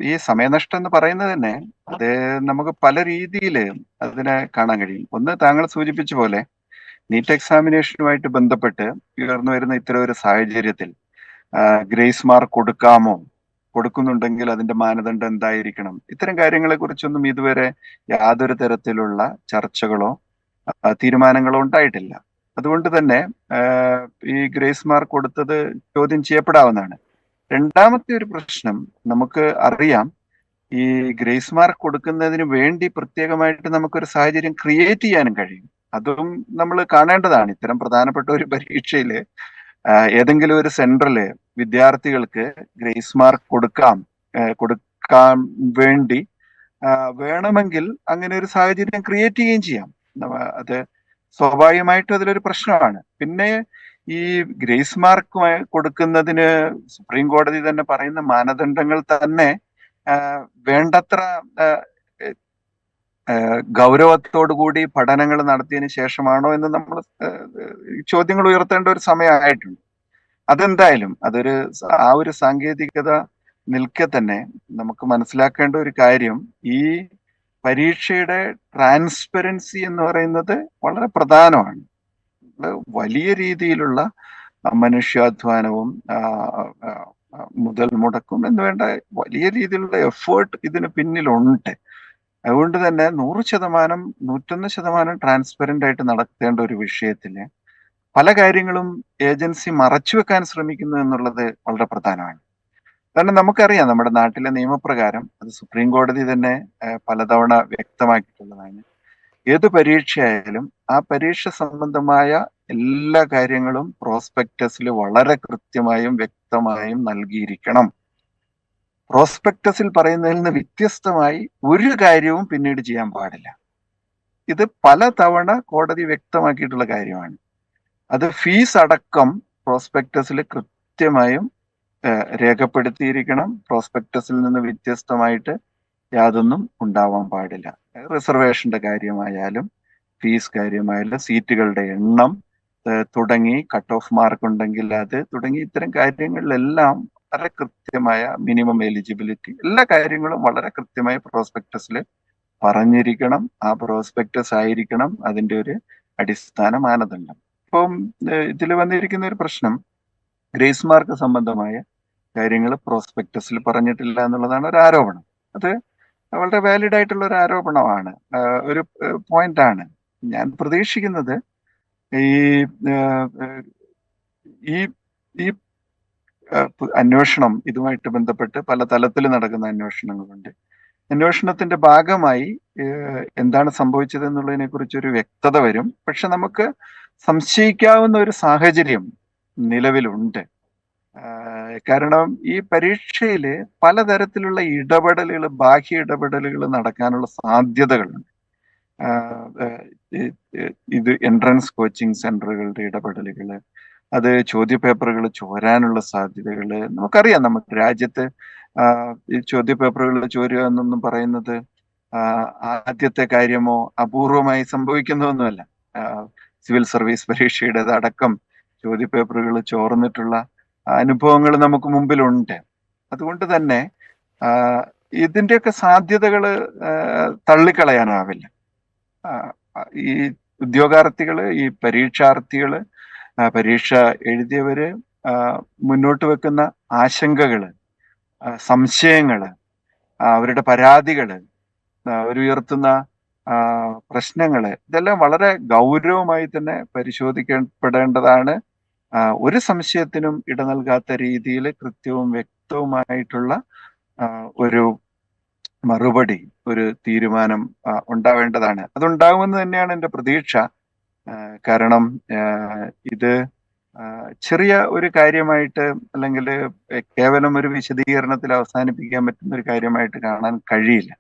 ഈ സമയനഷ്ടം എന്ന് പറയുന്നത് തന്നെ അത് നമുക്ക് പല രീതിയിൽ അതിനെ കാണാൻ കഴിയും. ഒന്ന് താങ്കൾ സൂചിപ്പിച്ച പോലെ നീറ്റ് എക്സാമിനേഷനുമായിട്ട് ബന്ധപ്പെട്ട് ഉയർന്നു വരുന്ന ഇത്തരം ഒരു സാഹചര്യത്തിൽ ഗ്രേസ് മാർക്ക് കൊടുക്കാമോ? കൊടുക്കുന്നുണ്ടെങ്കിൽ അതിന്റെ മാനദണ്ഡം എന്തായിരിക്കണം? ഇത്തരം കാര്യങ്ങളെ കുറിച്ചൊന്നും ഇതുവരെ യാതൊരു തരത്തിലുള്ള ചർച്ചകളോ തീരുമാനങ്ങളോ ഉണ്ടായിട്ടില്ല. അതുകൊണ്ട് തന്നെ ഈ ഗ്രേസ് മാർക്ക് കൊടുത്തത് ചോദ്യം ചെയ്യപ്പെടാവുന്നതാണ്. രണ്ടാമത്തെ ഒരു പ്രശ്നം നമുക്ക് അറിയാം. ഈ ഗ്രേസ് മാർക്ക് കൊടുക്കുന്നതിന് വേണ്ടി പ്രത്യേകമായിട്ട് നമുക്കൊരു സാഹചര്യം ക്രിയേറ്റ് ചെയ്യാനും കഴിയും. അതും നമ്മൾ കാണേണ്ടതാണ്. ഇത്തരം പ്രധാനപ്പെട്ട ഒരു പരീക്ഷയില് ഏതെങ്കിലും ഒരു സെന്ററില് വിദ്യാർത്ഥികൾക്ക് ഗ്രേസ് മാർക്ക് കൊടുക്കാൻ വേണ്ടി വേണമെങ്കിൽ അങ്ങനെ ഒരു സാഹചര്യം ക്രിയേറ്റ് ചെയ്യുകയും ചെയ്യാം. അത് സ്വാഭാവികമായിട്ടും അതിലൊരു പ്രശ്നമാണ്. പിന്നെ ഈ ഗ്രേസ് മാർക്ക് കൊടുക്കുന്നതിന് സുപ്രീം കോടതി തന്നെ പറയുന്ന മാനദണ്ഡങ്ങൾ തന്നെ വേണ്ടത്ര ഗൗരവത്തോടു കൂടി പഠനങ്ങൾ നടത്തിയതിനു ശേഷമാണോ എന്ന് നമ്മൾ ചോദ്യങ്ങൾ ഉയർത്തേണ്ട ഒരു സമയമായിട്ടുണ്ട്. അതെന്തായാലും ആ ഒരു സാങ്കേതികത നിൽക്കെ തന്നെ നമുക്ക് മനസ്സിലാക്കേണ്ട ഒരു കാര്യം, ഈ പരീക്ഷയുടെ ട്രാൻസ്പെറൻസി എന്ന് പറയുന്നത് വളരെ പ്രധാനമാണ്. വലിയ രീതിയിലുള്ള മനുഷ്യാധ്വാനവും മുതൽ മുടക്കും എന്ന് വേണ്ട വലിയ രീതിയിലുള്ള എഫേർട്ട് ഇതിന് പിന്നിലുണ്ട്. അതുകൊണ്ട് തന്നെ 100%, 101% ട്രാൻസ്പെറന്റ് ആയിട്ട് നടത്തേണ്ട ഒരു വിഷയത്തില് പല കാര്യങ്ങളും ഏജൻസി മറച്ചുവെക്കാൻ ശ്രമിക്കുന്നു എന്നുള്ളത് വളരെ പ്രധാനമാണ്. കാരണം നമുക്കറിയാം, നമ്മുടെ നാട്ടിലെ നിയമപ്രകാരം അത് സുപ്രീം കോടതി തന്നെ പലതവണ വ്യക്തമാക്കിയിട്ടുള്ളതാണ്. ഏത് പരീക്ഷയായാലും ആ പരീക്ഷ സംബന്ധമായ എല്ലാ കാര്യങ്ങളും പ്രോസ്പെക്ടസിൽ വളരെ കൃത്യമായും വ്യക്തമായും നൽകിയിരിക്കണം. പ്രോസ്പെക്ടസിൽ പറയുന്നതിൽ നിന്ന് വ്യത്യസ്തമായി ഒരു കാര്യവും പിന്നീട് ചെയ്യാൻ പാടില്ല. ഇത് പലതവണ കോടതി വ്യക്തമാക്കിയിട്ടുള്ള കാര്യമാണ്. അത് ഫീസ് അടക്കം പ്രോസ്പെക്ടസിൽ കൃത്യമായും രേഖപ്പെടുത്തിയിരിക്കണം. പ്രോസ്പെക്ടസിൽ നിന്ന് വ്യത്യസ്തമായിട്ട് യാതൊന്നും ഉണ്ടാവാൻ പാടില്ല. റിസർവേഷന്റെ കാര്യമായാലും ഫീസ് കാര്യമായാലും സീറ്റുകളുടെ എണ്ണം തുടങ്ങി കട്ട് ഓഫ് മാർക്ക് ഉണ്ടെങ്കിൽ അത് തുടങ്ങി ഇത്തരം കാര്യങ്ങളിലെല്ലാം വളരെ കൃത്യമായ മിനിമം എലിജിബിലിറ്റി എല്ലാ കാര്യങ്ങളും വളരെ കൃത്യമായി പ്രോസ്പെക്ടസിൽ പറഞ്ഞിരിക്കണം. ആ പ്രോസ്പെക്ടസ് ആയിരിക്കണം അതിന്റെ ഒരു അടിസ്ഥാന മാനദണ്ഡം. ഇപ്പം ഇതിൽ വന്നിരിക്കുന്ന ഒരു പ്രശ്നം, ഗ്രേസ് മാർക്ക് സംബന്ധമായ കാര്യങ്ങൾ പ്രോസ്പെക്ടസിൽ പറഞ്ഞിട്ടില്ല എന്നുള്ളതാണ് ഒരു ആരോപണം. അത് വളരെ വാലിഡ് ആയിട്ടുള്ള ഒരു ആരോപണമാണ്, ഒരു പോയിന്റ് ആണ്. ഞാൻ പ്രതീക്ഷിക്കുന്നത് ഈ ഈ ഈ അന്വേഷണം ഇതുമായിട്ട് ബന്ധപ്പെട്ട് പല തലത്തിൽ നടക്കുന്ന അന്വേഷണങ്ങളുണ്ട്. അന്വേഷണത്തിന്റെ ഭാഗമായി എന്താണ് സംഭവിച്ചത് എന്നുള്ളതിനെ കുറിച്ചൊരു വ്യക്തത വരും. പക്ഷെ നമുക്ക് സംശയിക്കാവുന്ന ഒരു സാഹചര്യം നിലവിലുണ്ട്. കാരണം ഈ പരീക്ഷയില് പലതരത്തിലുള്ള ഇടപെടലുകൾ, ബാഹ്യ ഇടപെടലുകൾ നടക്കാനുള്ള സാധ്യതകളുണ്ട്. ഇത് എൻട്രൻസ് കോച്ചിങ് സെന്ററുകളുടെ ഇടപെടലുകൾ, അത് ചോദ്യപേപ്പറുകൾ ചോരാനുള്ള സാധ്യതകള് നമുക്കറിയാം. നമ്മുടെ രാജ്യത്ത് ഈ ചോദ്യപേപ്പറുകൾ ചോരുക എന്നൊന്നും പറയുന്നത് ആദ്യത്തെ കാര്യമോ അപൂർവമായി സംഭവിക്കുന്നതൊന്നുമല്ല. സിവിൽ സർവീസ് പരീക്ഷയുടേത് അടക്കം ചോദ്യപേപ്പറുകൾ ചോർന്നിട്ടുള്ള അനുഭവങ്ങൾ നമുക്ക് മുമ്പിലുണ്ട്. അതുകൊണ്ട് തന്നെ ഇതിന്റെയൊക്കെ സാധ്യതകൾ തള്ളിക്കളയാനാവില്ല. ഈ ഉദ്യോഗാർത്ഥികള്, ഈ പരീക്ഷാർത്ഥികള്, പരീക്ഷ എഴുതിയവര് മുന്നോട്ട് വെക്കുന്ന ആശങ്കകള്, സംശയങ്ങള്, അവരുടെ പരാതികള്, അവരുയർത്തുന്ന പ്രശ്നങ്ങള്, ഇതെല്ലാം വളരെ ഗൗരവമായി തന്നെ പരിശോധിക്കപ്പെടേണ്ടതാണ്. ഒരു സംശയത്തിനും ഇട നൽകാത്ത രീതിയിൽ കൃത്യവും വ്യക്തവുമായിട്ടുള്ള ഒരു മറുപടി, ഒരു തീരുമാനം ഉണ്ടാവേണ്ടതാണ്. അതുണ്ടാകുമെന്ന് തന്നെയാണ് എൻ്റെ പ്രതീക്ഷ. കാരണം ഇത് ചെറിയ ഒരു കാര്യമായിട്ട് അല്ലെങ്കിൽ കേവലം ഒരു വിശദീകരണത്തിൽ അവസാനിപ്പിക്കാൻ പറ്റുന്ന ഒരു കാര്യമായിട്ട് കാണാൻ കഴിയില്ല.